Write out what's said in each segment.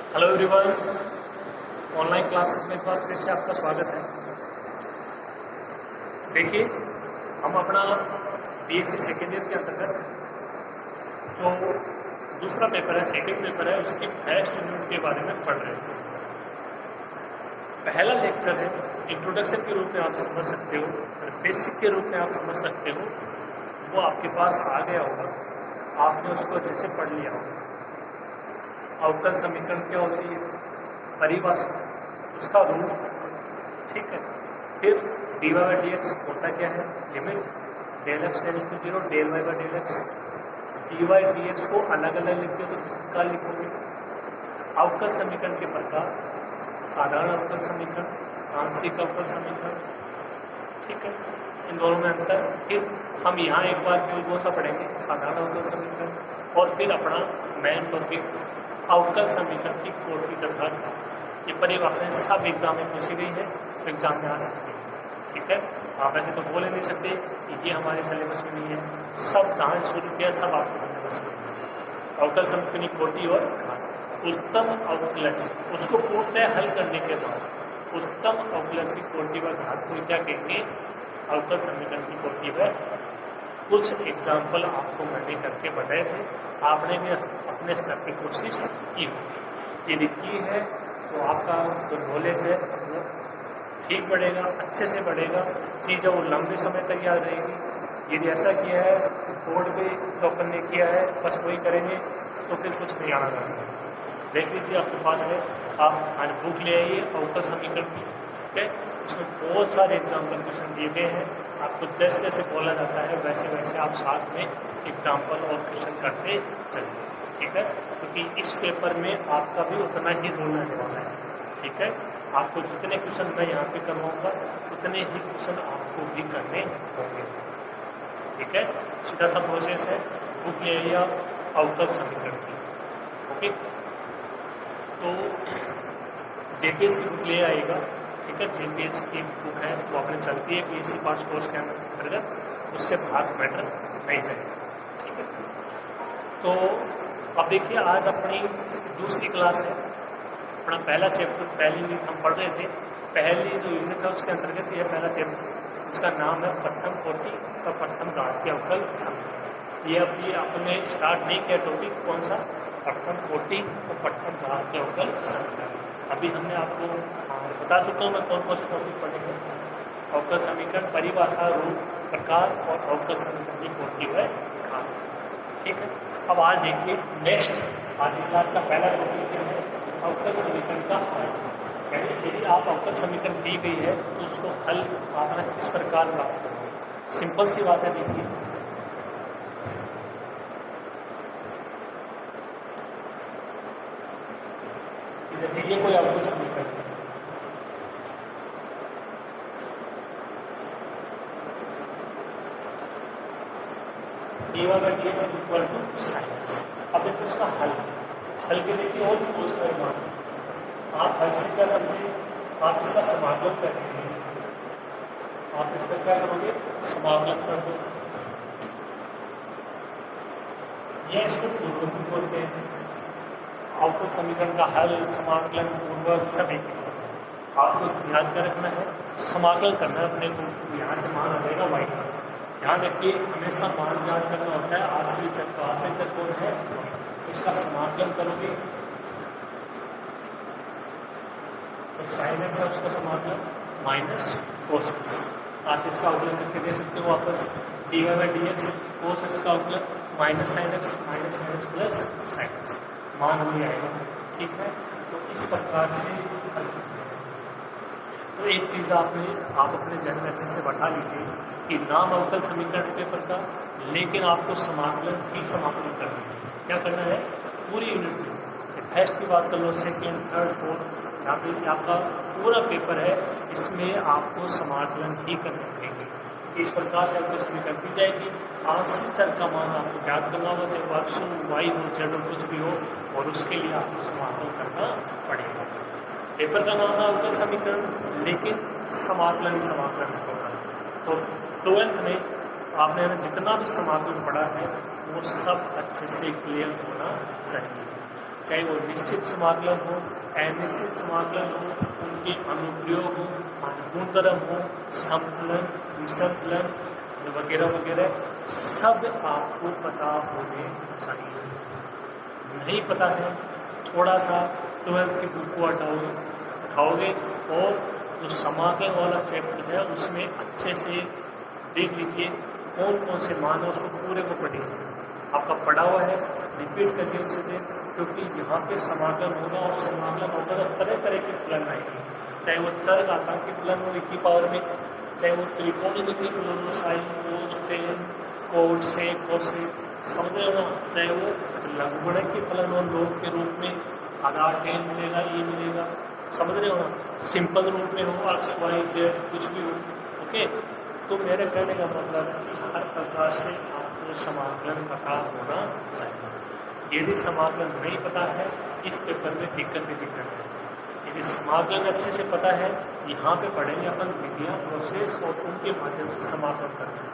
Hello everyone, online classes में एक बार फिर से आपका स्वागत है। देखिए, हम अपना बीएससी सेकेंड ईयर के अंतर्गत जो दूसरा पेपर है, सेकेंड पेपर है, उसकी फर्स्ट यूनिट के बारे में पढ़ रहे हैं। पहला लेक्चर है, इंट्रोडक्शन के रूप में आप समझ सकते हो और बेसिक के रूप में आप समझ सकते हो। वो आपके पास आ गया होगा, आपने उसको अच्छे से पढ़ लिया होगा। अवकल समीकरण क्या होती है, परिभाषा, उसका रूप, ठीक है। फिर dy बाई डी एक्स होता क्या है, limit del x tends to 0 del y by del x. D y d x को अलग अलग लिखते हो तो किसका लिखोगे। अवकल समीकरण के प्रकार, साधारण अवकल समीकरण, आंशिक अवकल समीकरण, ठीक है, इन दोनों में अंतर। फिर हम यहाँ एक बार केवल वो सा पढ़ेंगे, साधारण अवकल समीकरण, और फिर अपना मेन टॉपिक अवकल समीकरण की कोटि तथा ये परिभाषाएं सब एग्जाम में पूछी गई है, तो एग्जाम में आ सकती है, ठीक है। आप ऐसे तो बोल ही नहीं सकते कि ये हमारे सिलेबस में नहीं है, सब जहाँ शुरू किया सब आपके सिलेबस में है। अवकल समीकरण की कोटि और घात, उच्चतम अवकलज, उसको पूर्णतः हल करने के बाद उच्चतम अवकलज की कोटि व घात को क्या कहेंगे, अवकल समीकरण की कोटि व। कुछ एग्जाम्पल आपको मैंने करके बताए थे, आपने भी अपने स्तर की कोशिश की होगी। यदि की है तो आपका जो नॉलेज है वो ठीक बढ़ेगा, अच्छे से बढ़ेगा, चीज़ें वो लंबे समय तक याद रहेगी। यदि ऐसा किया है, बोर्ड पे तो अपन ने किया है बस वही करेंगे, तो फिर कुछ नहीं आना रहेगा। देख लीजिए आपके पास है, आप आज बुक ले आइए अवकल समीकरण की, ठीक है। उसमें बहुत सारे एग्जाम्पल क्वेश्चन दिए गए हैं, आपको जैसे जैसे बोला जाता है वैसे वैसे आप साथ में एग्जाम्पल और क्वेश्चन करते चलिए, ठीक है। क्योंकि इस पेपर में आपका भी उतना ही रोल रहने वाला है, ठीक है। आपको जितने क्वेश्चन मैं यहाँ पे करवाऊँगा उतने ही क्वेश्चन आपको भी करने होंगे, ठीक है। सीधा सा प्रोसेस है, बुक ले आइए अवकल समीकरण की, ओके। तो जेपीएस की बुक ले आएगा, ठीक है। जेपीएस की बुक है वो अपने चलती है बीएससी पास कोर्स के अंतर्गत, उससे बाहर मैटर नहीं जाएगा, ठीक है। तो अब देखिए, आज अपनी दूसरी क्लास है, अपना पहला चैप्टर, पहली यूनिट हम पढ़ रहे थे, पहली जो यूनिट है उसके अंतर्गत यह पहला चैप्टर, इसका नाम है प्रथम कोटि और प्रथम घात के अवकल समीकरण। ये अभी आपने स्टार्ट नहीं किया टॉपिक, कौन सा, प्रथम कोटि और प्रथम घात के अवकल समीकरण। अभी हमने आपको बता चुका हूँ मैं कौन कौन से टॉपिक पढ़ेंगे, अवकल समीकरण, परिभाषा, रूप, प्रकार और अवकल समीकरण की कोटि व घात, ठीक है। अब आज देखिए नेक्स्ट, आज की क्लास का पहला टॉपिक क्या है, अवकल समीकरण का हल। यानी यदि आप अवकल समीकरण दी गई है तो उसको हल आपने किस प्रकार प्राप्त करोगे। सिंपल सी बात है, देखिए जैसे ये कोई अवकल समीकरण है, dy by d x equal to sine x. अब देखो उसका हल, हल के देखिए और भी बहुत सारे मान, आप हल से क्या समझे, आप इसका समाकलन करेंगे, आप इसका क्या करोगे, समाकलन कर दो। ये इसको पूर्वक बोलते हैं, अवकल समीकरण का हल, समाकलन, पूर्वक सब एक ही। आपको याद कर रखना है, समाकलन करना है अपने को, यहाँ से मान आ जाएगा वाई का। ध्यान रखिए, हमेशा मान याद करना होता है, आश्रित चर का, आश्रित चर कौन है, इसका समाकलन करोगे तो साइन एक्स है उसका समाकलन माइनस कोस एक्स। आप इसका अवकलन करके दे सकते हो वापस, d y by d x cos x का अवकलन minus sine x plus sine x, मान वही आएगा, ठीक है। तो इस प्रकार से हल करते हैं। तो एक चीज़ आप अपने जहन में अच्छे से बैठा लीजिए कि नाम अवकल समीकरण पेपर का, लेकिन आपको समाकलन ही समाकलन करना है। क्या करना है, पूरी यूनिट में, फर्स्ट की बात कर लो, सेकेंड, थर्ड, फोर्थ, यहाँ पे आपका पूरा पेपर है, इसमें आपको समाकलन ही करने पड़ेंगे। इस प्रकार से आपको समीकरण दी जाएगी, आंशिक चर का मान आपको ज्ञात करना होगा, चाहे वो एक्स हो, वाई हो, जेड हो, कुछ भी हो, और उसके लिए आपको समाकलन करना पड़ेगा। पेपर का नाम है अवकल समीकरण, लेकिन समाकलन ही समाकलन होगा। तो 12th में आपने जितना भी समाकलन पढ़ा है वो सब अच्छे से क्लियर होना चाहिए। चाहे वो निश्चित समाकलन हो, अनिश्चित समाकलन हो, उनके अनुप्रयोग हो, अनुपूर्णतरम हो, समकलन, विसंकलन वगैरह वगैरह, सब आपको पता होने चाहिए। नहीं पता है, थोड़ा सा 12th की बुक को उठाओगे और जो समाकलन वाला चैप्टर है उसमें अच्छे से देख लीजिए कौन कौन से मान है, उसको पूरे को पढ़िए। आपका पढ़ा हुआ है, रिपीट करके उनसे दें, क्योंकि यहाँ पे समाकलन होगा और समाकलन होगा तो तरह तरह के फलन आएंगे, चाहे वो चर घातांकी फलन हो 1 की पावर में, चाहे वो त्रिकोणमितीय फलन हो, साइन, कोस, टेन, कोट, सेक, कोसेक, समझ रहे हो ना, चाहे वो लघुगुणक के फलन हो लोग के रूप में, आधा टेन मिलेगा, ये मिलेगा, समझ रहे हो ना, सिंपल रूप में हो, एक्स वाई जेड कुछ भी हो। ओके, तो मेरे कहने का मतलब है कि हर प्रकार से आपको समाकलन पता होना चाहिए। यदि समाकलन नहीं पता है, इस पेपर में दिक्कत ही दिक्कत है। यदि समाकलन अच्छे से पता है, यहाँ पे पढ़ेंगे अपन विधियाँ, प्रोसेस और उनके माध्यम से समाकलन करना,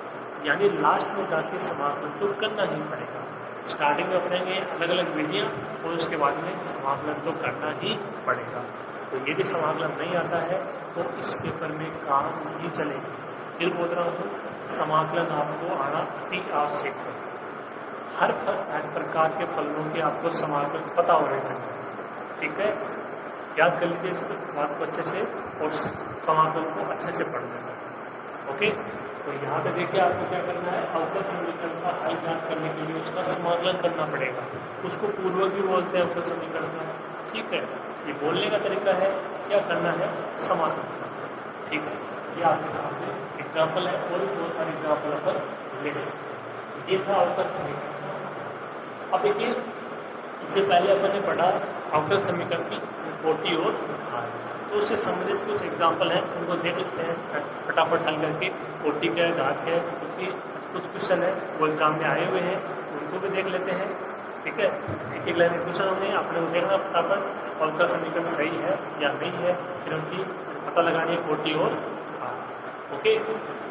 यानी लास्ट में जाके समाकलन तो करना ही पड़ेगा। स्टार्टिंग में पढ़ेंगे अलग अलग विधियाँ और उसके बाद में समाकलन तो करना ही पड़ेगा। तो यदि समाकलन नहीं आता है तो इस पेपर में काम नहीं चलेगा। फिर बोल रहा हूँ, समाकलन आपको आना अति आवश्यक है। हर प्रकार के फलनों के आपको समाकलन पता होने चाहिए, ठीक है। याद कर लीजिए इस बात को अच्छे से और समाकलन को अच्छे से पढ़ लेना। ओके, तो यहाँ पे देखिए आपको क्या करना है, अवकल समीकरण का हल ज्ञात करने के लिए उसका समाकलन करना पड़ेगा। उसको पूर्वक भी बोलते हैं अवकल समीकरण का, ठीक है। ये बोलने का तरीका है, क्या करना है, समाकलन करना, ठीक है। ये आपके सामने एग्जाम्पल है और बहुत सारे एग्जाम्पल अपन ले सकते हैं। ये था अवकल समीकरण। अब देखिए, इससे पहले अपन ने पढ़ा अवकल समीकरण की कोटि और घात, तो उससे संबंधित कुछ एग्जाम्पल हैं, उनको देख लेते हैं फटाफट हल करके। कोटि क्या है, घात क्या है, क्योंकि कुछ क्वेश्चन है वो एग्जाम में आए हुए हैं, उनको भी देख लेते हैं, ठीक है। एक एक लाइन क्वेश्चन होंगे, आपने वो देखना फटाफट अवकल समीकरण सही है या नहीं है, फिर उनकी पता लगानी है कोटि और घात। ओके,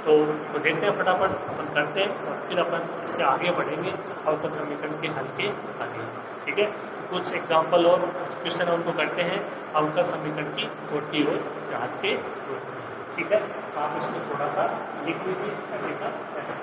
तो देखते हैं फटाफट अपन करते हैं और फिर अपन इसके आगे बढ़ेंगे अवकल समीकरण के हल के आगे, ठीक है। कुछ एग्जाम्पल और क्वेश्चन उनको करते हैं अवकल समीकरण की कोटि और घात के रूप में, ठीक है। आप इसको थोड़ा सा लिख लीजिए ऐसे का ऐसे।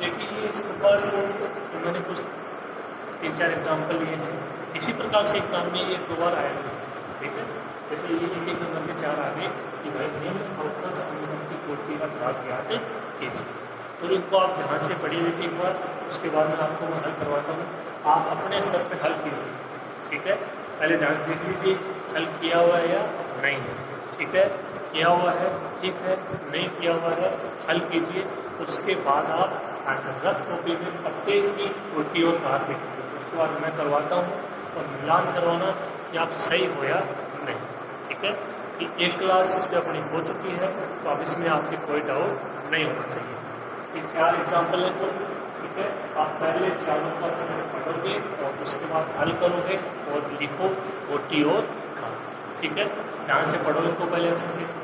देखिए इस प्रकार से तो मैंने कुछ 3-4 एग्जाम्पल लिए हैं, इसी प्रकार से एग्जाम में ये 2 बार आए हुए हैं, ठीक है। जैसे ये एक नंबर के 4 आ गए कि भाई निम्न अवकल समीकरण की कोटि का घात ज्ञात कीजिए। तो इनको आप ध्यान से पढ़िए एक बार, उसके बाद में आपको मैं हल करवाता हूँ, आप अपने स्तर पर हल कीजिए, ठीक है। पहले ध्यान से देख लीजिए हल किया हुआ है या नहीं है, ठीक है। किया हुआ है, ठीक है, नहीं किया हुआ है, हल कीजिए। उसके बाद आप रफ कॉपी में प्रत्येक की कोटि और घात लिखेंगे, उसके बाद मैं करवाता हूँ और मिलान करवाना कि आप सही हो या नहीं, ठीक है। कि एक क्लास इस पर अपनी हो चुकी है, तो अब इसमें आपके कोई डाउट नहीं होना चाहिए। ये 4 एग्जाम्पल है तो, ठीक है। आप पहले चारों को अच्छे से पढ़ोगे और उसके बाद हल करोगे और लिखो कोटि और घात, ठीक है। ध्यान से पढ़ो इनको पहले अच्छे से।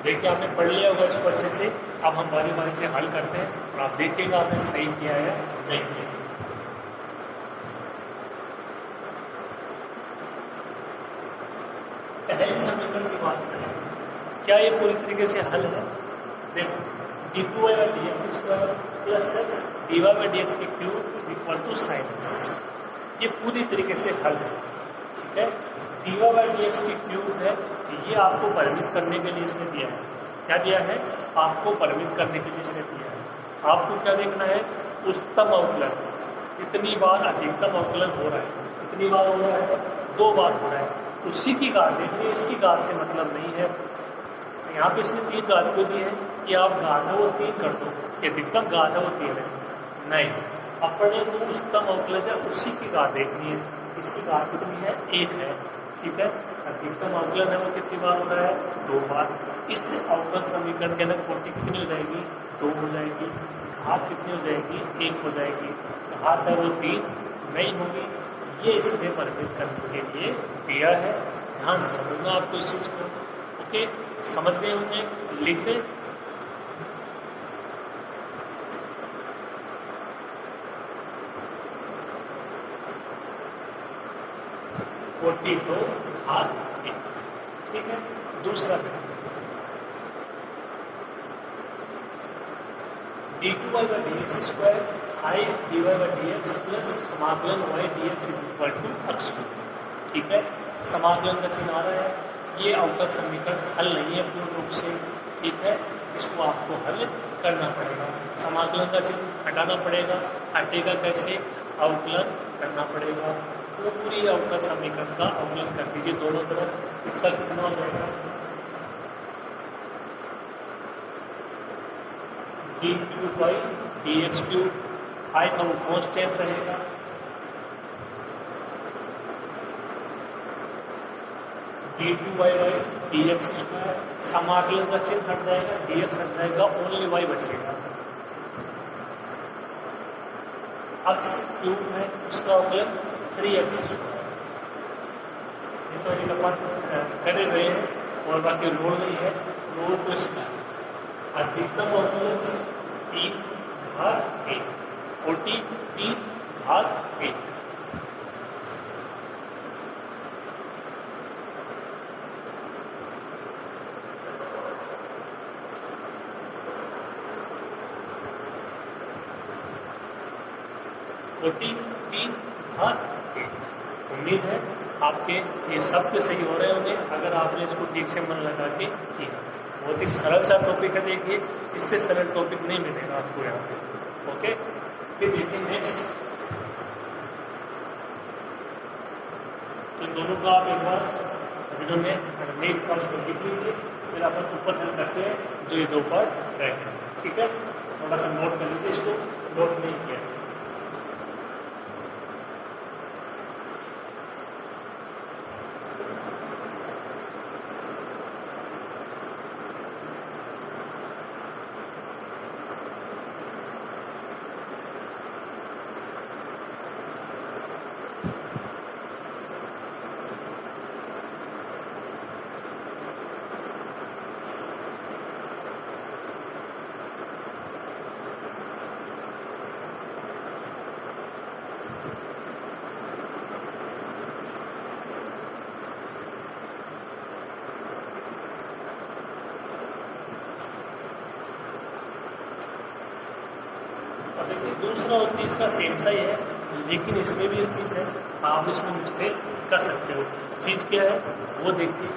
देखिए आपने पढ़ लिया होगा इसको अच्छे से। अब हम बारी बारी से हल करते हैं और आप देखिएगा आपने सही किया है नहीं किया। पहले समीकरण की बात करें, क्या ये पूरी तरीके से हल है? देखो d2/dx² प्लस x dy/dx की cube equal to sin x, ये पूरी तरीके से हल है। ठीक है, dy/dx की क्यूब है, ये आपको परिमित करने के लिए इसने दिया है। क्या दिया है? आपको परिमित करने के लिए इसने दिया है। आपको क्या देखना है? उच्चतम अवकलन कितनी बार अधिकतम अवकलन हो रहा है, कितनी बार हो रहा है? 2 बार हो रहा है। उसी की घात देखिए, इसकी घात से मतलब नहीं है। यहाँ पे इसने 3 घात क्यों दी है कि आप घात है वो 3 कर दो, कि अधिकतम घात है वो 3 है। नहीं, अपने को उच्चतम अवकलन है उसी की घात देखनी है। इसकी घात कितनी है? 1 है। ठीक है, अधिकतम अवकलन है वो कितनी बार हो रहा है? 2 बार। इस अवकलन समीकरण के अंदर कोटि कितनी हो जाएगी? 2 हो जाएगी। घात कितनी हो जाएगी? 1 हो जाएगी। घात है वो 3 नहीं होगी। ये इसमें परिमित करने के लिए दिया है। ध्यान से समझना आपको इस चीज़ को। ओके, समझ गए होंगे? लिख दें। कोटि 2 घात 1। ठीक है, दूसरा d2/dx² i dy/dx प्लस समाकलन y dx equal to x²। ठीक है, समाकलन का चिन्ह आ रहा है। ये अवकल समीकरण हल नहीं है पूर्ण रूप से। ठीक है, इसको आपको हल करना पड़ेगा। समाकलन का चिन्ह हटाना पड़ेगा। हटेगा कैसे? अवकलन करना पड़ेगा। पूरी अवकल समीकरण का अवकलन कर दीजिए दोनों तरफ। इसका कितना हो जाएगा? d3/dx³ i का वो कांस्टेंट रहेगा। d2y/dx², समाकलन का चिन्ह हट जाएगा, dx हट जाएगा, ओनली y बचेगा। x क्यूब है उसका अवकलन 3x²। ये तो एक अपन कर रहे हैं और बाकी रोल नहीं है। रोल को इसका अधिकतम अवकलन 3/1 कोटि 3/1। कोटि 3/1। उम्मीद है आपके ये सब के सही हो रहे होंगे अगर आपने इसको ठीक से मन लगा के किया। बहुत ही सरल सा टॉपिक है, देखिए इससे सरल टॉपिक नहीं मिलेगा आपको यहाँ पे। ओके, फिर देखिए नेक्स्ट। तो दोनों का आप एक बार जिन्होंने नेक्स्ट का उसको लिख लीजिए, फिर अपन ऊपर हल करते हैं जो ये 2 पार्ट रह गए। ठीक है, थोड़ा सा नोट कर लीजिए, इसको नोट नहीं किया। दूसरा और तीसरा सेम सा ही है, लेकिन इसमें भी एक चीज़ है, आप इसमें मिस्टेक कर सकते हो। चीज़ क्या है वो देखिए,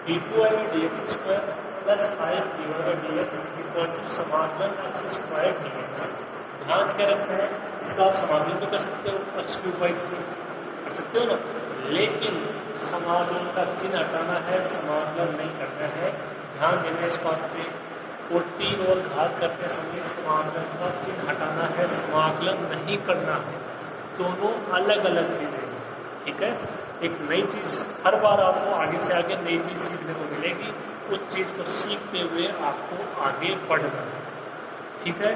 d2y/dx² plus i dy/dx equal to समाकलन x² dx। ध्यान क्या रखना है, इसका आप समाकलन भी कर सकते हो, x³ कर सकते हो ना, लेकिन समाकलन का चिन्ह हटाना है, समाकलन नहीं करना है। ध्यान देना इस बात पे। कोटि और घात करते समय समाकलन का चिन्ह हटाना है, समाकलन नहीं करना है। दोनों अलग अलग चीज़ें। ठीक है, एक नई चीज़ हर बार आपको आगे से आगे नई चीज़ सीखने को मिलेगी। उस चीज़ को सीखते हुए आपको आगे बढ़ना है। ठीक है,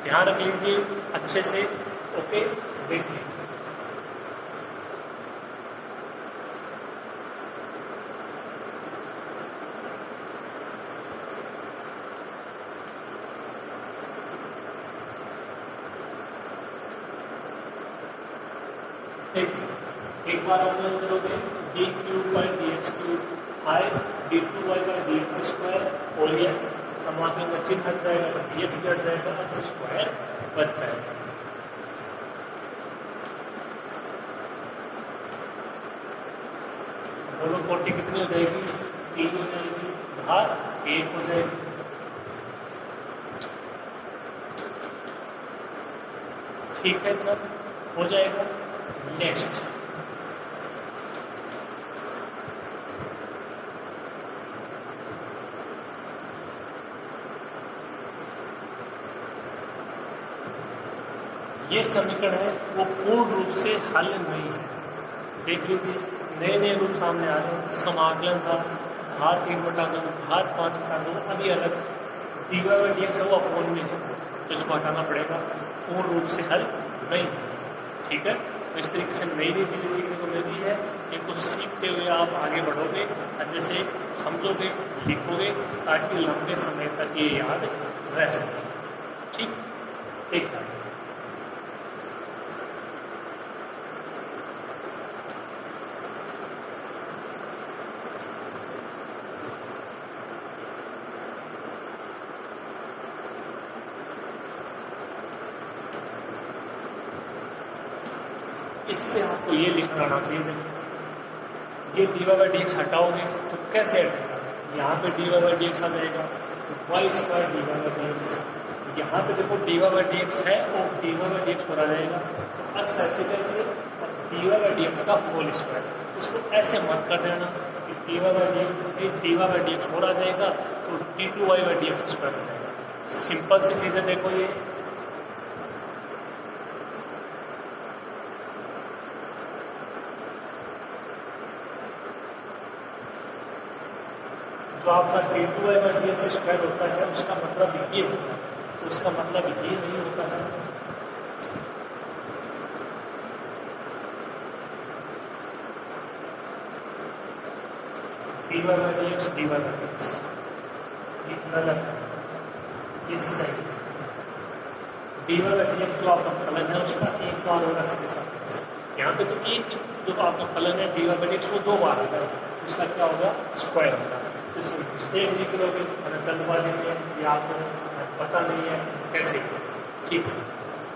ध्यान रख लीजिए अच्छे से। ओके, देखिए एक बार आप करोगे d cube by d x cube i d two y by d x square, और ये समाकलन का चिन्ह हट जाएगा तो डी एक्स भी हट जाएगा, एक्स स्क्वायर बच जाएगा। दोनों कोटि कितनी हो जाएगी? 3 हो जाएगी, बाहर 1 हो जाएगी। ठीक है, इतना हो जाएगा। नेक्स्ट ये समीकरण है वो पूर्ण रूप से हल नहीं है। देख लीजिए नए नए रूप सामने आ रहे हैं। समाकलन था भार 3/2 भार 5/2 अभी अलग dy बाई dx है वो अपोन में है, तो इसको हटाना पड़ेगा। पूर्ण रूप से हल नहीं, ठीक है। तो इस तरीके से नई नई चीज़ें सीखने को मिलती है। इनको सीखते हुए आप आगे बढ़ोगे, अच्छे से समझोगे, लिखोगे, ताकि लंबे समय तक ये याद रह सके। ठीक, ठीक है। इससे आपको ये लिखना आना चाहिए, ये dy बाई dx हटाओगे तो कैसे हटेगा? यहाँ पे dy बाई dx आ जाएगा, तो y square dy by dx। यहाँ पे देखो dy बाई dx है और dy बाई dx हो जाएगा, तो अक्स ऐसे कैसे dy बाई dx का होल स्क्वायर। इसको ऐसे मत कर देना कि dy बाई dx हो जाएगा तो d2y बाई dx स्क्वायर हो जाएगा। सिंपल सी चीज़ें देखो, ये जो आपका d2y बाई dx स्क्वायर होता है उसका मतलब ये होता है, तो उसका मतलब ये नहीं होता है। dy by dx dy by dx ये गलत है, ये सही है। dy बाई dx जो आपका फलन है उसका एक बार और x के साथ, यहाँ पे तो एक जो आपका फलन है dy बाई dx वो 2 बार होगा, उसका क्या होगा? स्क्वायर होगा। तो इसमें मिस्टेक नहीं करोगे, मैंने जल्दबाजी में या आपको पता नहीं है कैसे, ठीक से,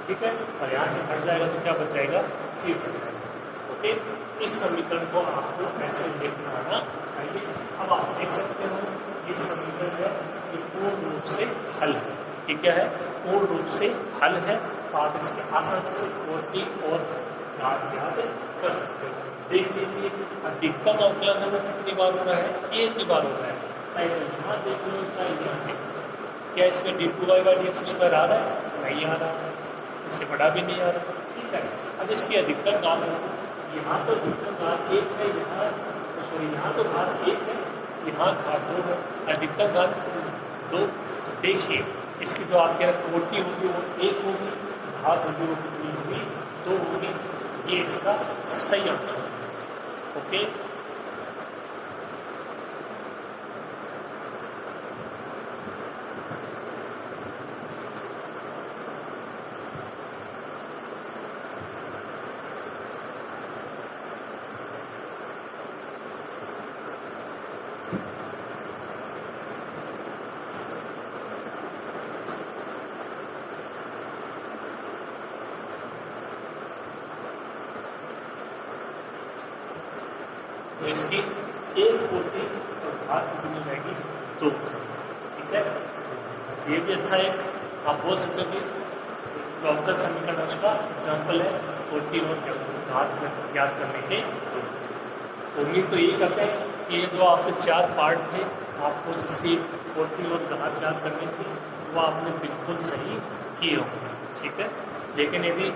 ठीक है। और यहाँ से हट जाएगा तो क्या बच जाएगा? 3 बच जाएगा। ओके, इस समीकरण को आपको ऐसे लिखना आना चाहिए। अब आप देख सकते हो ये समीकरण है, ये पूर्ण रूप से हल है। ठीक है, पूर्ण रूप से हल है, तो आप इसके आसानी से कोटि और घात याद कर सकते हो। देख लीजिए अधिकतम अवकलन है वो कितनी बार हो रहा है? एक ही बार हो रहा है, चाहे यहाँ देख लो चाहे यहाँ देख लो। क्या इसमें d2y बाई dx स्क्वायर आ रहा है? नहीं आ रहा, इससे बड़ा भी नहीं आ रहा। ठीक है, अब इसकी अधिकतम घात है, यहाँ तो अधिकतम घात 1 है, यहाँ सॉरी यहाँ तो घात 1 है, यहाँ घात 2 है, अधिकतम घात 2। देखिए इसकी जो आपके यहाँ कोटि होगी वो 1 होगी, घात होगी वो कितनी होगी? 2 होगी। ये इसका सही आंसर है। ओके, तो इसकी एक कोटि और घात कितनी रहेगी? 2। ठीक है, ये भी अच्छा है। आप बोल सकते हो कि अवकल समीकरण उसका एग्जाम्पल है कोटि और घात याद करने के। उम्मीद तो यही करते हैं कि ये जो आपके 4 पार्ट थे, आपको जिसकी कोटि और घात याद करनी थी वो आपने बिल्कुल सही किए होंगे। ठीक है, लेकिन यदि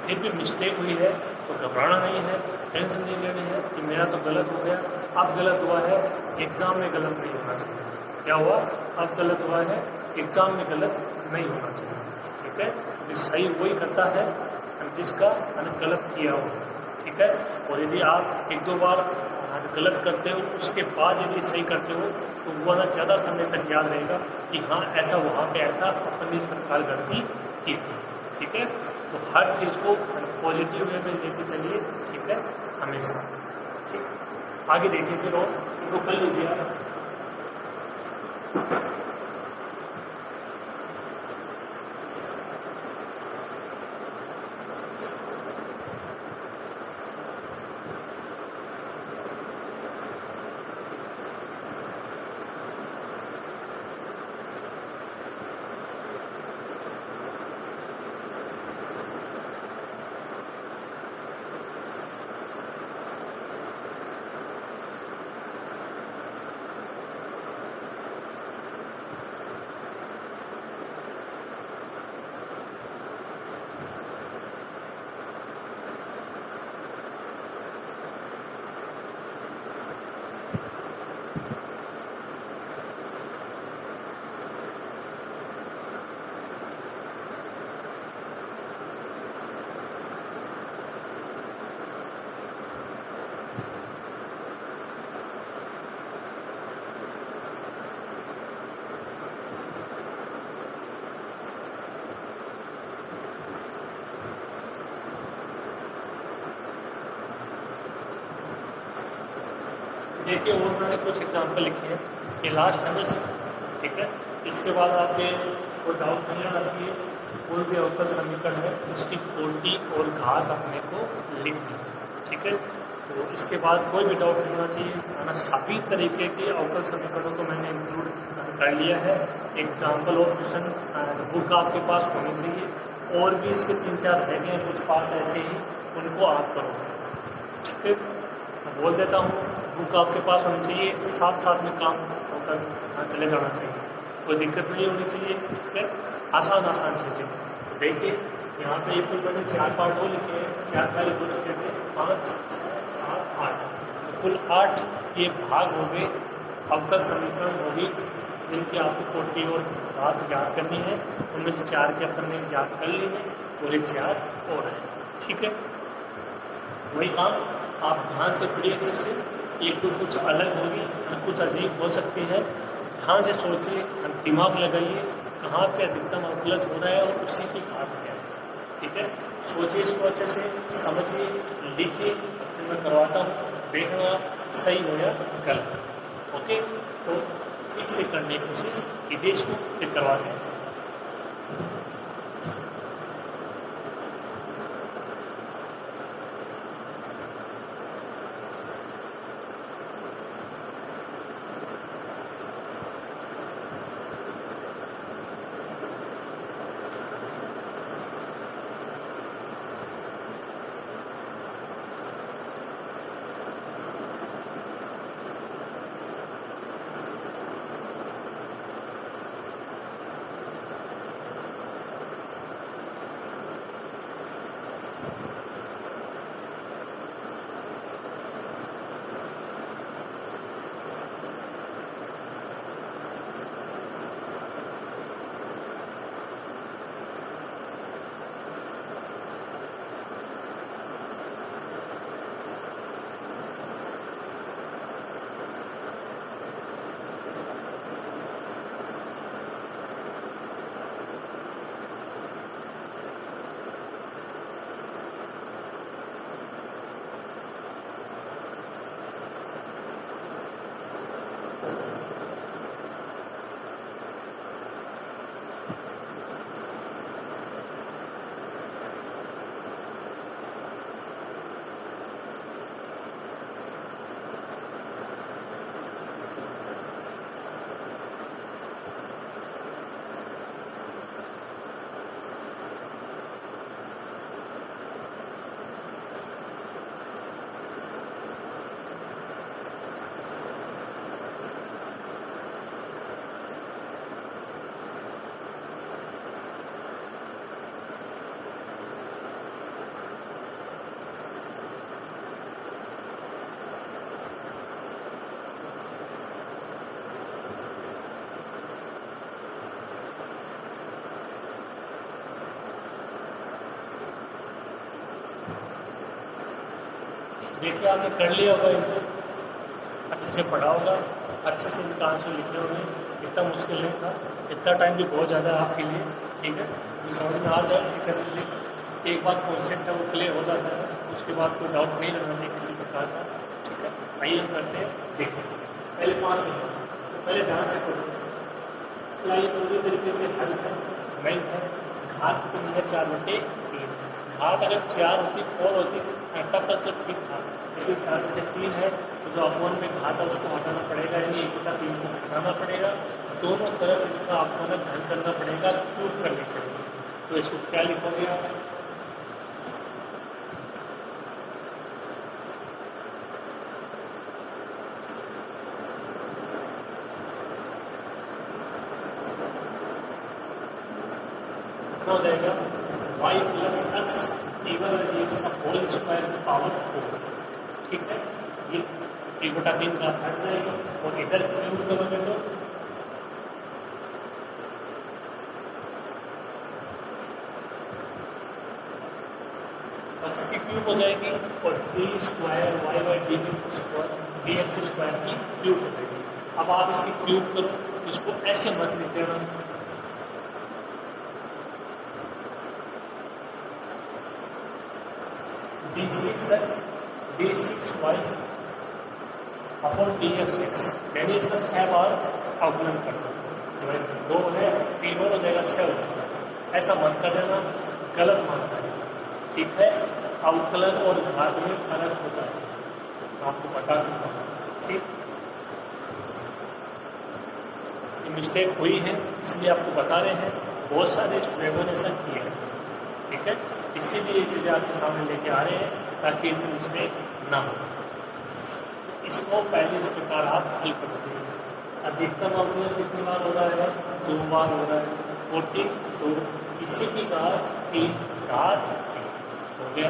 फिर भी मिस्टेक हुई है तो घबराना नहीं है, टेंशन नहीं लेनी है कि मेरा तो गलत हो गया। अब गलत हुआ है, एग्ज़ाम में गलत नहीं होना चाहिए। क्या हुआ? अब गलत हुआ है, एग्ज़ाम में गलत नहीं होना चाहिए। ठीक है, तो सही वही करता है जिसका मैंने गलत किया हो। ठीक है, और यदि आप 1-2 बार गलत करते हो उसके बाद यदि सही करते हो तो वो ना ज़्यादा समय तक याद रहेगा कि हाँ ऐसा वहाँ पे आया था, अपन ने इस प्रकार गलती की थी। ठीक है, तो हर चीज़ को पॉजिटिव वे में लेके चलिए, ठीक है, हमेशा। ठीक, आगे देखिए फिर और इनको कर लीजिए आप। देखिए और मैंने कुछ एग्जाम्पल लिखे हैं, ये लास्ट है बस, ठीक है। इसके बाद आपके कोई डाउट नहीं आना चाहिए। कोई भी अवकल समीकरण है उसकी कोटि और घात अपने को लिखनी, ठीक है। तो इसके बाद कोई भी डाउट नहीं होना चाहिए। मैंने सभी तरीके के अवकल समीकरणों को मैंने इंक्लूड कर लिया है। एग्जाम्पल और क्वेश्चन बुक आपके पास होनी चाहिए। और भी इसके 3-4 रह गए कुछ पार्ट ऐसे ही, उनको आप करोगे, ठीक है। मैं बोल देता हूँ, बुक आपके पास होनी चाहिए, साथ साथ में काम होकर चले जाना चाहिए, कोई दिक्कत नहीं होनी चाहिए, ठीक है। आसान आसान चीज़ें। तो देखिए यहाँ पे कुल मैंने 4 पार्ट हो लिखे हैं, 4 पहले हो चुके थे, 5, 6, 7, 8, तो कुल 8 ये भाग हो गए, अवकल समीकरण होगी जिनकी आपको कोटि और घात ज्ञात करनी है। उनमें से 4 के अपन ने ज्ञात कर ली है, पूरे 4 और हैं, ठीक है। वही काम आप ध्यान से पढ़िए अच्छे से। एक तो कुछ अलग होगी, कुछ अजीब हो सकती है, ध्यान से सोचिए, दिमाग लगाइए कहाँ पे अधिकतम अवकलज हो रहा है और उसी की घात क्या है, ठीक है। सोचिए इसको अच्छे से, समझिए, लिखिए, फिर मैं करवाता हूँ, देखना सही हो या गलत, ओके। तो ठीक से करने की कोशिश कीजिए इसको, फिर करवाते हैं। देखिए आपने कर लिया होगा, इनको अच्छे से पढ़ा होगा, अच्छे से इनका आंसर लिखे होंगे। इतना मुश्किल नहीं था, इतना टाइम भी बहुत ज़्यादा है आपके लिए, ठीक है। ये समझ में आ जाए, एक बार कॉन्सेप्ट है वो क्लियर हो जाता है, उसके बाद कोई डाउट नहीं रहना चाहिए किसी प्रकार का। ठीक है, आइए हम करते हैं, देखते हैं। पहले 5 नंबर, तो पहले ध्यान से करो। तो ये पूरी तरीके से हल है, नहीं है। घात तो मिला 4/3, घात अगर 4 होती 4 होती तब तक तो ठीक था, लेकिन 4/3 है तो जो अपवन में घात है उसको हटाना पड़ेगा, यानी 1/3 को हटाना पड़ेगा। दोनों तरफ इसका अपमानक धन करना पड़ेगा, क्यूब करनी पड़ेगी। तो इसको क्या लिखोगे आप? कितना हो जाएगा? y प्लस एक्स dy/dx का होल स्क्वायर की पावर 4। ठीक है, ये 1/3 का हट जाएगा और इधर क्यूब करोगे तो x की क्यूब हो जाएगी और d स्क्वायर y/dx स्क्वायर की क्यूब हो जाएगी। अब आप इसकी क्यूब करो, इसको ऐसे मत लिख देना। d6y अपॉन dx6, यानी इसका 6 बार अवकलन करना। 2 है, 3 हो जाएगा, 6 हो जाएगा। ऐसा मत कर देना, गलत मानना है। ठीक है, अवकलन और घात में फर्क होता है, आपको बता चुका हूँ। ठीक, ये मिस्टेक हुई है इसलिए आपको बता रहे हैं, बहुत सारे स्टूडेंटों ने ऐसा किया है। ठीक है, इसीलिए ये चीज़ें आपके सामने लेके आ रहे हैं ताकि इनमें मिस्टेक ना हो। इसको पहले इस प्रकार आप हल करोगे। अधिकतम अवकलन कितनी बार हो रहा है? 2 बार हो रहा है। 42 इसी की घात 3 घात 3 हो गया।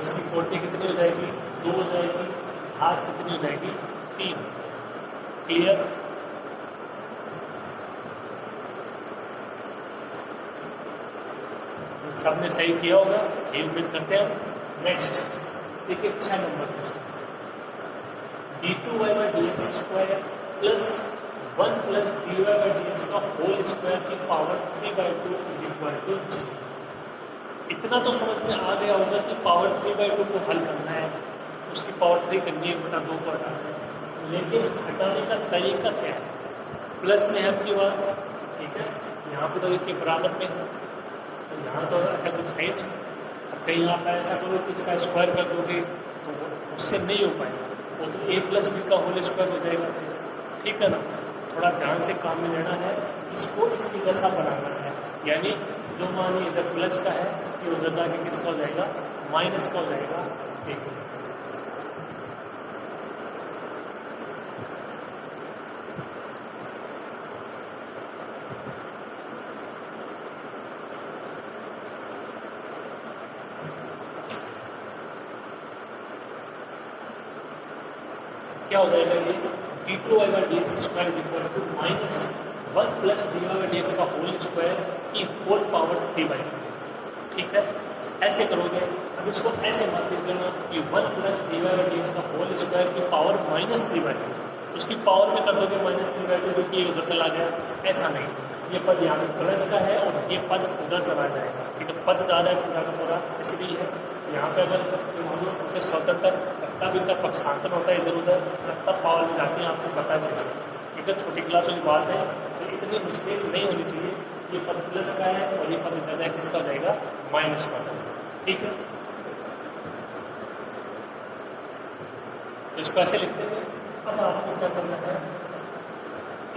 इसकी 40 कितनी हो जाएगी? 2 हो जाएगी। घात कितनी हो जाएगी? 3। क्लियर? सबने सही किया होगा, ये उम्मीद करते हैं। नेक्स्ट देखिए 6 number question, d2y/dx square plus 1 plus dy/dx का होल स्क्वायर की पावर 3/2 इज इक्वल टू 0। इतना तो समझ में आ गया होगा कि पावर 3/2 को हल करना है, उसकी पावर 3 करनी है, 1/2 को हटाना है। लेकिन हटाने का तरीका क्या है? प्लस में है अपनी बात, ठीक है, यहाँ पे तो देखिए बराबर में है, तो यहाँ तो ऐसा कुछ है ही नहीं। अब कहीं आप ऐसा करो कि इसका स्क्वायर कर दोगे तो उससे नहीं हो पाएगा, वो तो a प्लस बी का होल स्क्वायर हो जाएगा। ठीक है ना, थोड़ा ध्यान से काम में लेना है, इसको इसकी जैसा बनाना है। यानी जो मान इधर प्लस का है ये उधर जाके किसका हो जाएगा? माइनस का हो जाएगा। एक क्या हो जाएगा? ये d2y/dx square is equal to minus 1 plus dy/dx का होल स्क्वायर की होल पावर 3/2। ठीक है, ऐसे करोगे। अब इसको ऐसे मत लिख देना कि 1 प्लस dy/dx का होल स्क्वायर की पावर -3/2, उसकी पावर में कर दोगे -3/2 क्योंकि ये उधर चला गया। ऐसा नहीं, ये पद यहाँ पे प्लस का है और ये पद उधर चला जाएगा। ठीक है, पद जा रहा है पूरा का पूरा, इसलिए है यहाँ पे अगर हम लोग स्वतंत्र तब इनका पक्षांतर होता है इधर उधर, तब पावर में जाती है, आपको पता है जैसे। ठीक है, छोटी क्लास वाली बात है, तो इतनी मिस्टेक नहीं होनी चाहिए। ये पद प्लस का है और ये पद इधर जाए किसका हो जाएगा? माइनस का। ठीक है, तो इसको ऐसे लिखते हैं। अब आपको क्या करना है?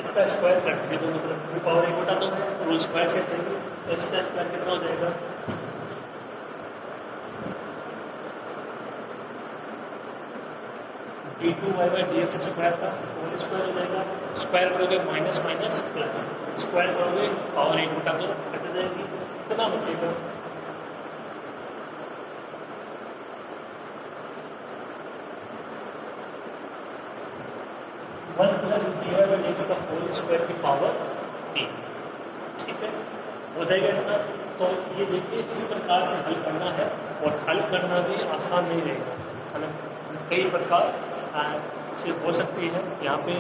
इसका स्क्वायर कर दीजिए दोनों तरफ, पावर 1/2 है और स्क्वायर से देंगे तो इसका स्क्वायर कितना हो जाएगा? d2y/dx स्क्वायर का होल स्क्वायर हो जाएगा। स्क्वायर करोगे माइनस माइनस प्लस, स्क्वायर करोगे पावर 1/2 कट जाएगी। कितना बचेगा? वन प्लस dy/dx का होल स्क्वायर की पावर 3। ठीक है, हो जाएगा इतना। तो ये देखिए इस प्रकार से हल करना है, और हल करना भी आसान नहीं रहेगा, है ना। कई प्रकार से हो सकती है। यहाँ पे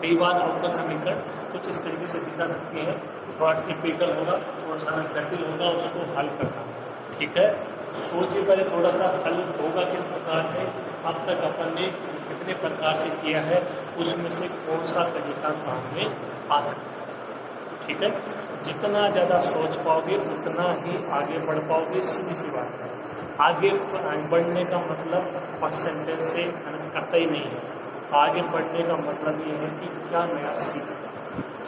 कई बार अवकल समीकरण कुछ इस तरीके से दी जा सकती है, थोड़ा टिपिकल होगा, थोड़ा सा जटिल होगा उसको हल करना। ठीक है, सोचिए पहले थोड़ा सा हल होगा किस प्रकार से, अब तक अपन ने कितने प्रकार से किया है, उसमें से कौन सा तरीका काम में आ सकता है। ठीक है, जितना ज़्यादा सोच पाओगे उतना ही आगे बढ़ पाओगे, सीधी सी बात है। आगे बढ़ने का मतलब परसेंटेज से कतई नहीं है। आगे बढ़ने का मतलब ये है कि क्या नया सीखा,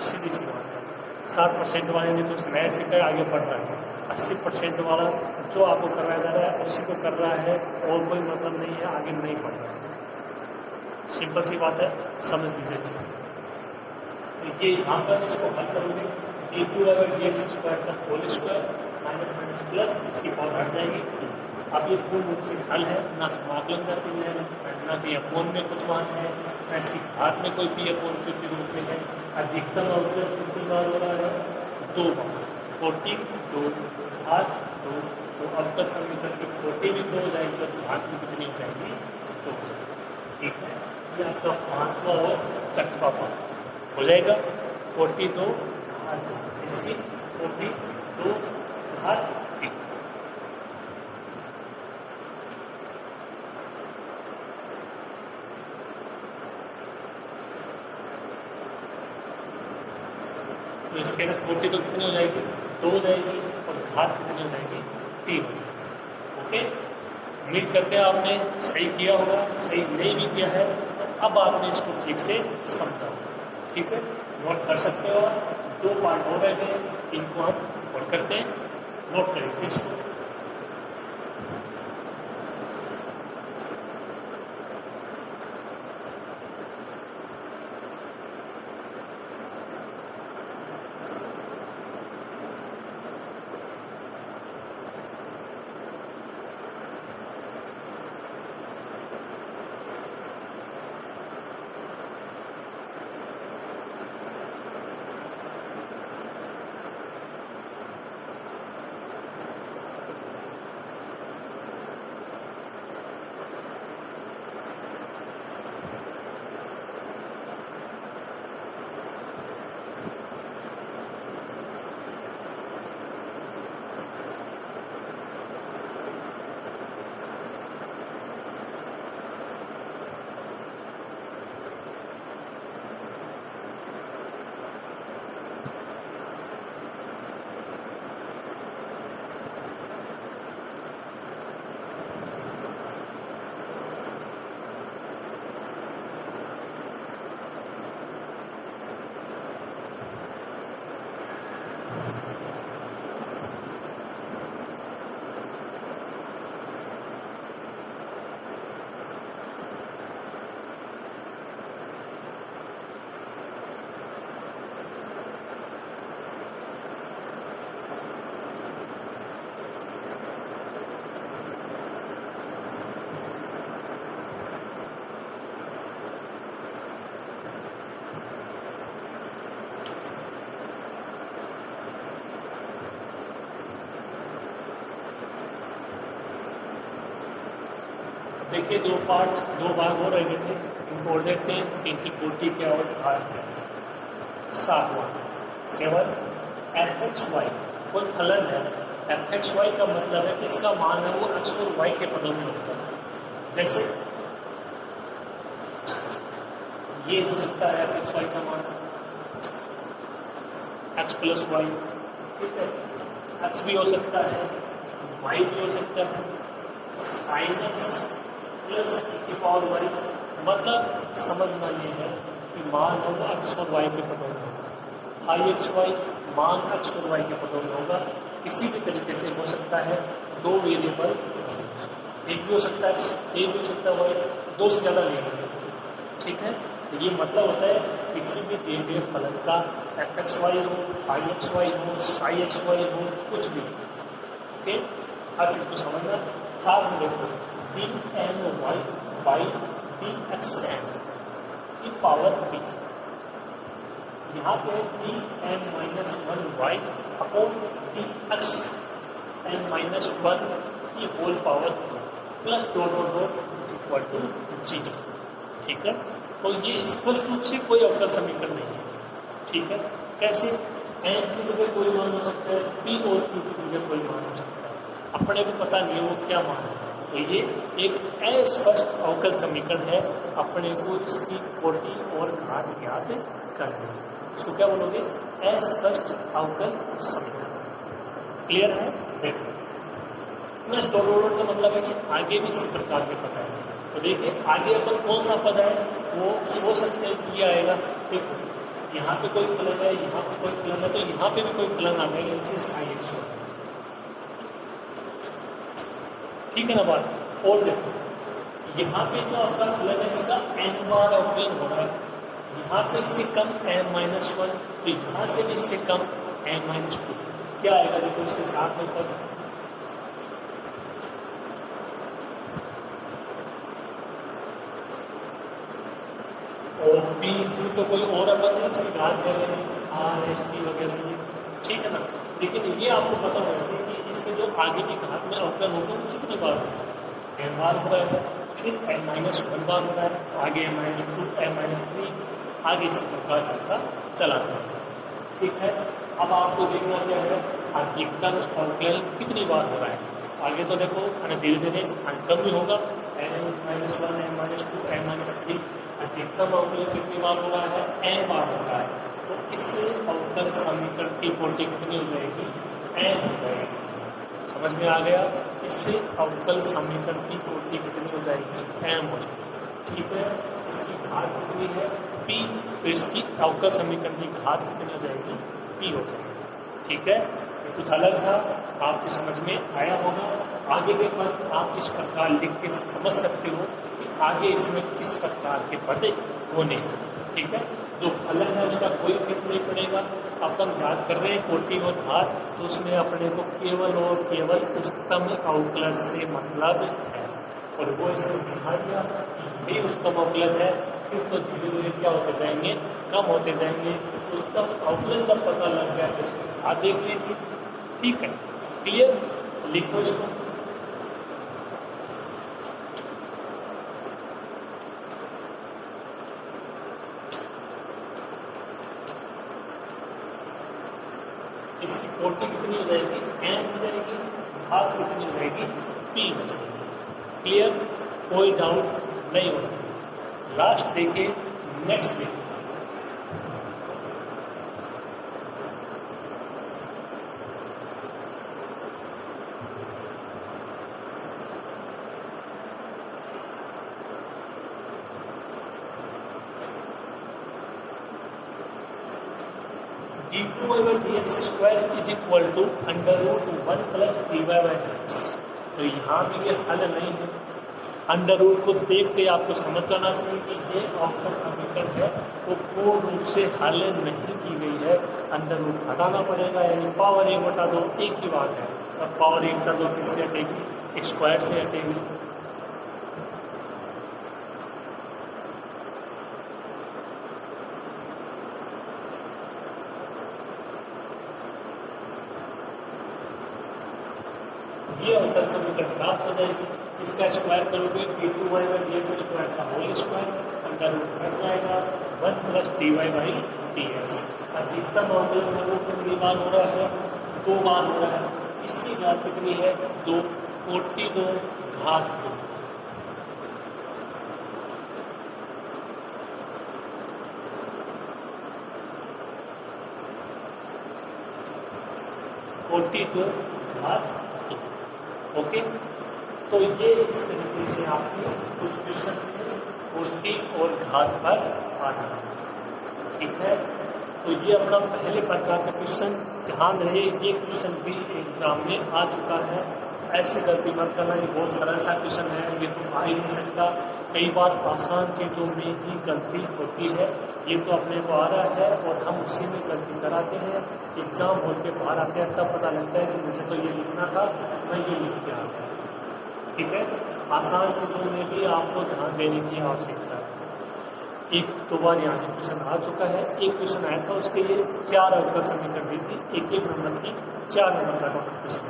सीधी सी बात है। 60% वाले ने कुछ नया सीखा है, आगे बढ़ रहा है। 80% वाला जो आपको करवाया जा रहा है उसी को कर रहा है, और कोई मतलब नहीं है, आगे नहीं बढ़ रहा है। सिंपल सी बात है, समझ लीजिए चीज़। तो ये यहाँ पर इसको हल करोगे, dx² का whole square minus minus plus, इसकी पावर हट जाएगी। अब ये पूर्ण रूप से हल है, ना समाकलन करते हुए ना कि अपोन में कुछ मान है, ना इसकी घात में कोई पी अपोन क्यू के रूप में है। अधिकतम अवकलज कितनी बार हो रहा है? 2 बार। 40 2 घात 2, तो अवकल समीकरण की 40 भी 2 हो जाएगी, तो घात भी कितनी हो जाएगी? 2 हो जाएगी। ठीक है, ये आपका 5वां और 6वां पार्ट हो जाएगा। 42 घात 2, इसकी 42 घात 3। तो इसके अंदर 40 तो कितनी हो जाएगी? 2 हो जाएगी, और घात कितनी हो जाएगी? 3 हो जाएगी। ओके, उम्मीद करते हैं आपने सही किया होगा। सही नहीं भी किया है तो अब आपने इसको ठीक से समझा होगा। ठीक है, नोट कर सकते हो आप। 2 पार्ट हो रहे हैं, इनको हम नोट करते हैं, नोट करेंगे इसको। देखिए, 2 भाग हो रहे थे, इनको और देखते हैं। इनकी कोटि क्या और घात क्या है। 7वां 7 fxy कोई फलन है। fxy का मतलब है कि इसका मान है वो x और y के पदों में होता है। जैसे ये हो सकता है fxy का मान x प्लस वाई। ठीक है, x भी हो सकता है, y भी हो सकता है, साइन एक्स प्लस की पावर वाई। मतलब समझना ये है कि मान होगा एक्स और वाई के पदों में होगा। हाई एक्स वाई मान एक्स और वाई के पदों में होगा। किसी भी तरीके से हो सकता है, 2 वेरिएबल, एक भी हो सकता है एक्स, एक भी हो सकता है वाई, 2 से ज़्यादा नहीं होगा। ठीक है, तो ये मतलब होता है किसी भी दिए गए फलन का एफ एक्स वाई हो, हाई एक्स वाई हो, साई एक्स वाई हो, कुछ भी। ओके, हर चीज़ को समझना। साथ में देखो d n y by d x n की पावर बी। यहाँ पे d n minus 1 y upon d x n minus 1 की whole power 2। Plus dot dot dot is equal to zero. ठीक है, तो ये स्पष्ट रूप से कोई अवकल समीकरण नहीं है। ठीक है, कैसे? एन की जगह कोई मान हो सकता है, पी और क्यू की जगह कोई मान हो सकता है, अपने को पता नहीं है वो क्या मान है। तो ये एक अस्पष्ट अवकल समीकरण है, अपने को इसकी कोटि और घात ज्ञात करनी है। इसको क्या बोलोगे? अस्पष्ट अवकल समीकरण। क्लियर है? देखो, प्लस डॉट डॉट का मतलब है कि आगे भी इसी प्रकार के पद है। तो देखिए आगे अपन कौन सा पद है वो सोच सकते हैं कि ये आएगा। देखो यहाँ पे कोई फलन है, यहाँ पे कोई फलन है, तो यहाँ पे भी कोई फलन आ जाएगा, इनसे साइन एक्स होगा। ठीक है ना बात? और देखो यहाँ पे जो आपका फलन है इसका n बार अवकलन हो रहा है, यहाँ पे इससे कम m-1, तो यहाँ से भी इससे कम m-2। क्या आएगा? देखो इसके साथ में पद और पी तो कोई और अपन है, इसकी घात दे रहे हैं R-S-T वगैरह ये। ठीक है ना? लेकिन ये आपको पता होना चाहिए कि इसके जो आगे की घात में अवकलन होगा वो कितनी बार होगा? n बार हो रहा है, फिर m-1 बार हो रहा है, आगे m-2, m-3, आगे इसी प्रकार चलता चला जाएगा। ठीक है, अब आपको देखना क्या है, अधिकतम अवकलन कितनी बार हो रहा है। आगे तो देखो धीरे धीरे कम भी होगा, m-1, m-2, m-3, अधिकतम अवकलन कितनी बार हो रहा है? n बार हो रहा है। तो इससे अवकल समीकरण की कोटि कितनी हो जाएगी? n हो जाएगी। समझ में आ गया? इससे अवकल समीकरण की कोटि कितनी हो जाएगी? m हो जाएगी। ठीक है, इसकी घात कितनी है? p, तो इसकी अवकल समीकरण की घात कितनी हो जाएगी? p हो जाएगी। ठीक है, कुछ अलग था, आपकी समझ में आया होगा। आगे के पद आप इस प्रकार लिख के समझ सकते हो कि आगे इसमें किस प्रकार के पद होने हैं। ठीक है, जो फलन है उसका कोई इफेक्ट नहीं पड़ेगा। अपन याद कर रहे हैं कोटि और घात, तो उसमें अपने को केवल और केवल उच्चतम अवकलज से मतलब है, और वो इसे दिखा दिया कि ये उच्चतम अवकलज है। फिर तो धीरे धीरे क्या होते जाएंगे? कम होते जाएंगे। उच्चतम अवकलज जब पता लग गया तो इसको घात देख लीजिए। ठीक है, क्लियर? लिखो इसको। इसकी कोटि कितनी हो जाएगी? n हो जाएगी, घात कितनी हो जाएगी? p हो जाएगी। क्लियर? कोई डाउट नहीं होना चाहिए। लास्ट देखिए, नेक्स्ट देखिए। d2/dx² is equal to √1 + dy/dx। तो यहाँ भी ये हल नहीं है। अंडर रूट को देख के आपको समझ जाना चाहिए कि ये अवकल समीकरण है वो पूर्ण रूप से हल नहीं की गई है। अंडर रूट हटाना पड़ेगा, यानी पावर 1 बटा 2 एक ही बात है। अब पावर 1 बटा 2 किससे हटेगी? स्क्वायर से हटेगी। ये अवकल समीकरण प्राप्त हो जाएगी। इसका स्क्वायर करोगे d2/dx² का whole square, under root cut जाएगा, 1 + dy/dx। अधिकतम अवकलन में वो कितनी बार हो रहा है? 2 बार हो रहा है। इसकी घात कितनी है? 2, कोटि 2, घात 2। कोटि 2, घात 2। ओके, तो ये इस तरीके से आपके कुछ क्वेश्चन कोटि और घात पर आना है। ठीक है, तो ये अपना पहले प्रकार का क्वेश्चन। ध्यान रहे, ये क्वेश्चन भी एग्जाम में आ चुका है। ऐसे गलती मत करना, ये बहुत सरल सा क्वेश्चन है, ये तो आ ही नहीं सकता। कई बार आसान चीज़ों में ही गलती होती है। ये तो अपने को आ रहा है और हम उसी में गलती कराते हैं। एग्ज़ाम होल के बाहर आते हैं तब पता लगता है कि मुझे तो ये लिखना था, मैं ये लिख के आ गया। ठीक है, आसान चीज़ों में भी आपको ध्यान देने की आवश्यकता है। एक दो बार यहाँ से क्वेश्चन आ चुका है। एक क्वेश्चन आया था, उसके लिए 4 अवकल समीकरण दी थी, एक नंबर की 4 नंबर का क्वेश्चन।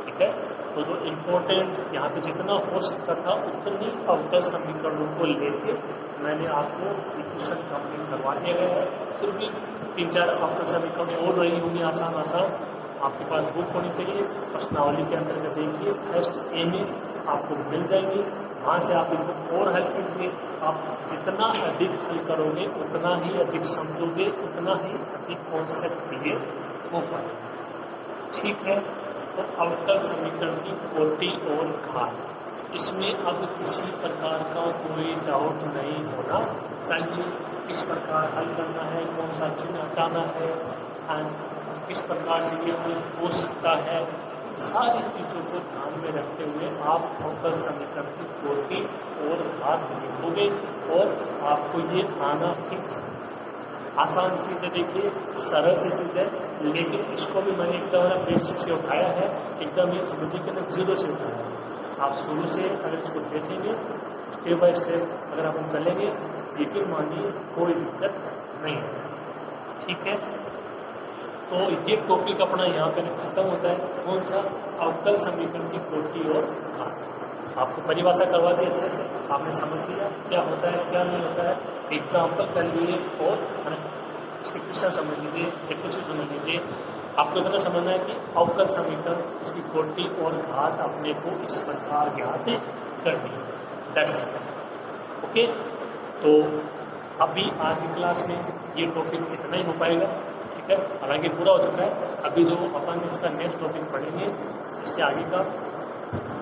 ठीक है, तो जो इम्पोर्टेंट यहाँ पे जितना हो सकता था उतनी अवकल समीकरणों को लेके मैंने आपको इक्वेशन कंप्लीट करवा दिया गया है। फिर भी 3-4 अवकल समीकरण और रही होंगी आसान आपके पास बुक होनी चाहिए। प्रश्नावली के अंतर्गत देखिए फर्स्ट ए में आपको मिल जाएंगी, वहाँ से आप इनको और हल कीजिए। आप जितना अधिक हल करोगे उतना ही अधिक समझोगे, उतना ही अधिक कॉन्सेप्ट दिए वो पाएंगे। ठीक है, तो अवकल समीकरण की कोटि और घात, इसमें अब किसी प्रकार का कोई डाउट नहीं होना चाहिए। किस प्रकार हल करना है, कौन सा चिन्ह हटाना है, किस प्रकार से ये हल हो सकता है, सारी चीज़ों को ध्यान में रखते हुए आप अवकल समीकरण की कोटि और घात लिखोगे और आपको ये आना ही चाहिए। आसान चीज़ है, देखिए सरल सी चीज़ है, लेकिन इसको भी मैंने एकदम बेसिक से उठाया है, एकदम ये समझिए कि ना जीरो से उठाया है। आप शुरू से अगर इसको देखेंगे स्टेप बाय स्टेप अगर अपन चलेंगे, यकीन मानिए कोई दिक्कत नहीं है। ठीक है, तो ये टॉपिक अपना यहाँ पे खत्म होता है। कौन सा? अवकल समीकरण की कोटि और घात। आपको परिभाषा करवा दी अच्छे से, आपने समझ लिया क्या होता है क्या नहीं होता है, एग्जाम्पल कर लिए और इसके क्वेश्चन समझ लीजिए, कुछ समझ लीजिए। आपको इतना समझना है कि अवकल समीकरण इसकी कोटि और घात अपने को इस प्रकार ज्ञात करनी है। That's it. ओके, तो अभी आज की क्लास में ये टॉपिक इतना ही हो पाएगा। ठीक है, हालांकि पूरा हो चुका है। अभी जो अपन इसका नेक्स्ट टॉपिक पढ़ेंगे, इसके आगे का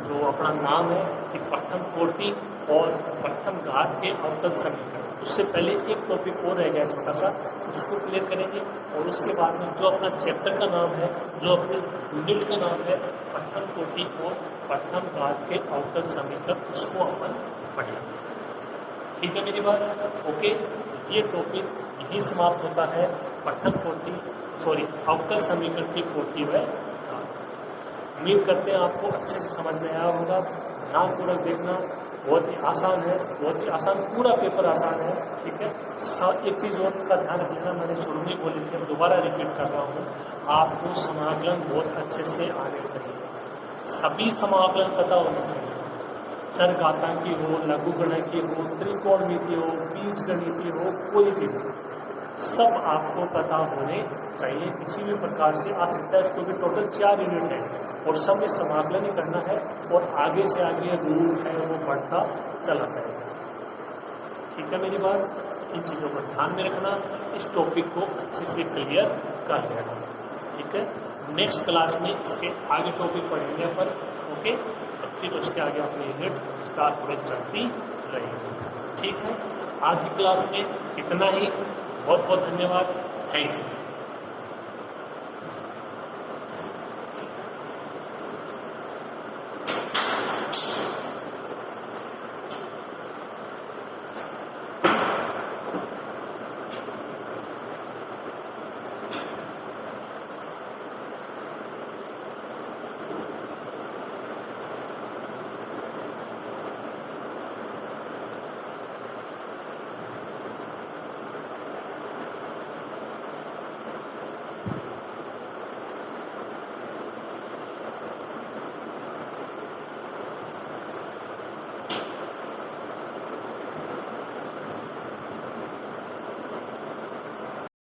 जो अपना नाम है कि प्रथम कोटि और प्रथम घात के अवकल समीकरण। उससे पहले एक टॉपिक और रह गया छोटा सा, उसको क्लियर करेंगे और उसके बाद में जो अपना चैप्टर का नाम है, जो अपने यूनिट का नाम है प्रथम कोटि और प्रथम घात के अवकल समीकरण, उसको अपन पढ़ेंगे। ठीक है मेरी बात? ओके, ये टॉपिक यही समाप्त होता है। प्रथम कोटि अवकल समीकरण की कोटि व घात। उम्मीद करते हैं आपको अच्छे से समझ में आया होगा। ध्यानपूर्वक देखना, बहुत ही आसान है, बहुत ही आसान, पूरा पेपर आसान है। ठीक है, एक चीज़ और का ध्यान रख लेना, मैंने शुरू में बोली थी, अब दोबारा रिपीट कर रहा हूँ, आपको समाकलन बहुत अच्छे से आने चाहिए। सभी समाकलन पता होने चाहिए, चर घातांकी हो, लघु गणकी हो, त्रिकोणमिति हो, बीज गणितीय हो, कोई भी हो, सब आपको पता होने चाहिए। किसी भी प्रकार से आ सकता है, क्योंकि टोटल 4 यूनिट है और सब में समाकलन ही करना है और आगे से आगे रूल है वो बढ़ता चला जाएगा। ठीक है मेरी बात? इन चीज़ों को ध्यान में रखना, इस टॉपिक को अच्छे से क्लियर कर लेना। ठीक है, नेक्स्ट क्लास में इसके आगे टॉपिक पढ़ेंगे अपन। ओके, फिर उसके आगे अपनी यूनिट विस्तारपूर्वक चलती रहेगी। ठीक है, आज की क्लास में इतना ही। बहुत बहुत धन्यवाद। Thank you.